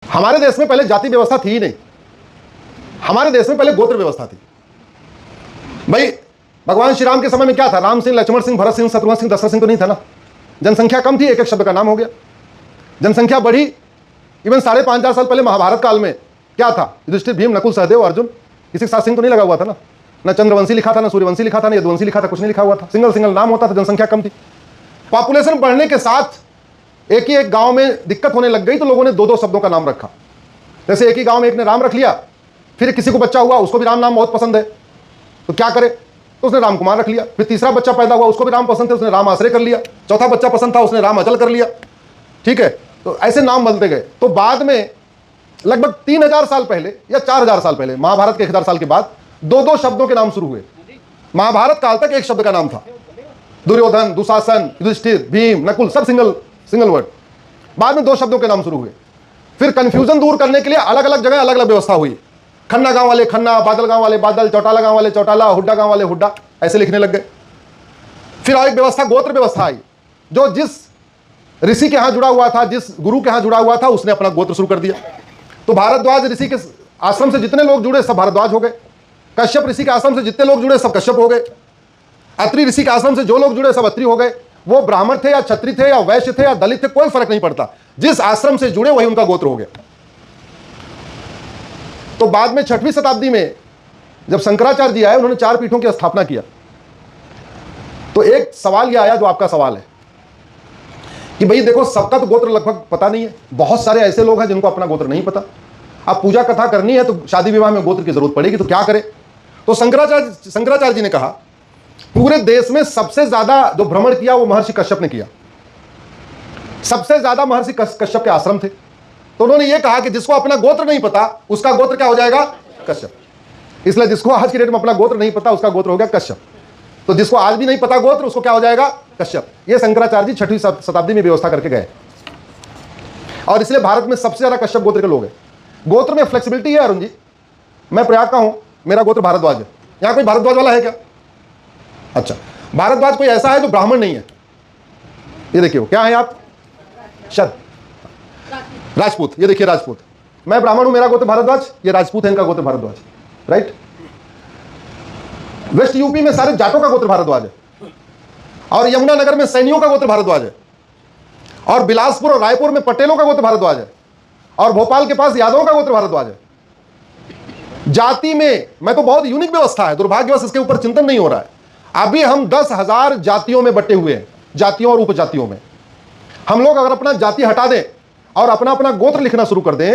हमारे देश में पहले जाति व्यवस्था थी ही नहीं, हमारे देश में पहले गोत्र व्यवस्था थी। भाई भगवान श्री राम के समय में क्या था? राम सिंह, लक्ष्मण सिंह, भरत सिंह, शत्रुघ्न सिंह, दशरथ सिंह तो नहीं था ना। जनसंख्या कम थी, एक एक शब्द का नाम हो गया। जनसंख्या बढ़ी, इवन 5,500 साल पहले महाभारत काल में क्या था? युधिष्ठिर, भीम, नकुल, सहदेव, अर्जुन, किसी के साथ सिंह तो नहीं लगा हुआ था ना। ना चंद्रवंशी लिखा था, ना सूर्यवंशी लिखा था, ना यदुवंशी लिखा था, कुछ नहीं लिखा हुआ था। सिंगल सिंगल नाम होता था, जनसंख्या कम थी। पॉपुलेशन बढ़ने के साथ एक ही एक गांव में दिक्कत होने लग गई, तो लोगों ने दो दो शब्दों का नाम रखा। जैसे एक ही गांव में एक ने राम रख लिया, फिर किसी को बच्चा हुआ, उसको भी राम नाम बहुत पसंद है, तो क्या करे? तो उसने राम कुमार रख लिया। फिर तीसरा बच्चा पैदा हुआ, उसको भी राम पसंद थे, उसने राम आश्रय कर लिया। चौथा बच्चा पसंद था, उसने राम अचल कर लिया। ठीक है, तो ऐसे नाम बदलते गए। तो बाद में लगभग 3,000 साल पहले या 4,000 साल पहले, महाभारत के 1,000 साल के बाद दो दो शब्दों के नाम शुरू हुए। महाभारत काल तक एक शब्द का नाम था, दुर्योधन, दुशासन, युधिष्ठिर, भीम, नकुल, सब सिंगल वर्ड। बाद में दो शब्दों के नाम शुरू हुए। फिर कंफ्यूजन दूर करने के लिए अलग अलग जगह अलग अलग व्यवस्था हुई। खन्ना गांव वाले खन्ना, बादल गांव वाले बादल, चौटाला गांव वाले चौटाला, हुड्डा गांव वाले हुड्डा, ऐसे लिखने लग गए। फिर एक व्यवस्था गोत्र व्यवस्था आई, जो जिस ऋषि के यहां जुड़ा हुआ था, जिस गुरु के यहां जुड़ा हुआ था, उसने अपना गोत्र शुरू कर दिया। तो भारद्वाज ऋषि के आश्रम से जितने लोग जुड़े सब भारद्वाज हो गए। कश्यप ऋषि के आश्रम से जितने लोग जुड़े सब कश्यप हो गए। अत्रि ऋषि के आश्रम से जो लोग जुड़े सब अत्रि हो गए। वो ब्राह्मण थे या क्षत्रिय थे या वैश्य थे या दलित थे, कोई फर्क नहीं पड़ता, जिस आश्रम से जुड़े वही उनका गोत्र हो गया। तो बाद में 6वीं शताब्दी में जब शंकराचार्य जी आए, उन्होंने 4 पीठों की स्थापना किया। तो एक सवाल यह आया जो आपका सवाल है कि भाई देखो, सबका तो गोत्र लगभग पता नहीं है। बहुत सारे ऐसे लोग हैं जिनको अपना गोत्र नहीं पता। अब पूजा कथा करनी है तो शादी विवाह में गोत्र की जरूरत पड़ेगी, तो क्या करें? तो शंकराचार्य जी ने कहा, पूरे देश में सबसे ज्यादा जो भ्रमण किया वो महर्षि कश्यप ने किया। सबसे ज्यादा महर्षि कश्यप के आश्रम थे। तो उन्होंने ये कहा कि जिसको अपना गोत्र नहीं पता उसका गोत्र क्या हो जाएगा? कश्यप। इसलिए जिसको आज की डेट में अपना गोत्र नहीं पता उसका गोत्र हो गया कश्यप। तो जिसको आज भी नहीं पता गोत्र, उसको क्या हो जाएगा? कश्यप। ये शंकराचार्य जी 6वीं शताब्दी में व्यवस्था करके गए, और इसलिए भारत में सबसे ज्यादा कश्यप गोत्र के लोग हैं। गोत्र में फ्लेक्सिबिलिटी है अरुण जी। मैं प्रयाग का हूं, मेरा गोत्र भारद्वाज है। यहां कोई भारद्वाज वाला है क्या? अच्छा, भारद्वाज कोई ऐसा है जो ब्राह्मण नहीं है? ये देखिए, क्या है आप? राजपूत। ये देखिए राजपूत। मैं ब्राह्मण हूं, मेरा गोत्र भारद्वाज। ये राजपूत है, इनका गोत्र भारद्वाज। राइट। वेस्ट यूपी में सारे जाटों का गोत्र भारद्वाज है, और यमुनानगर में सैनियों का गोत्र भारद्वाज है, और बिलासपुर और रायपुर में पटेलों का गोत्र भारद्वाज है, और भोपाल के पास यादवों का गोत्र भारद्वाज है। जाति में मैं तो बहुत यूनिक व्यवस्था है, दुर्भाग्यवश इसके ऊपर चिंतन नहीं हो रहा है। अभी हम 10,000 जातियों में बटे हुए हैं, जातियों और उपजातियों में। हम लोग अगर अपना जाति हटा दें और अपना अपना गोत्र लिखना शुरू कर दें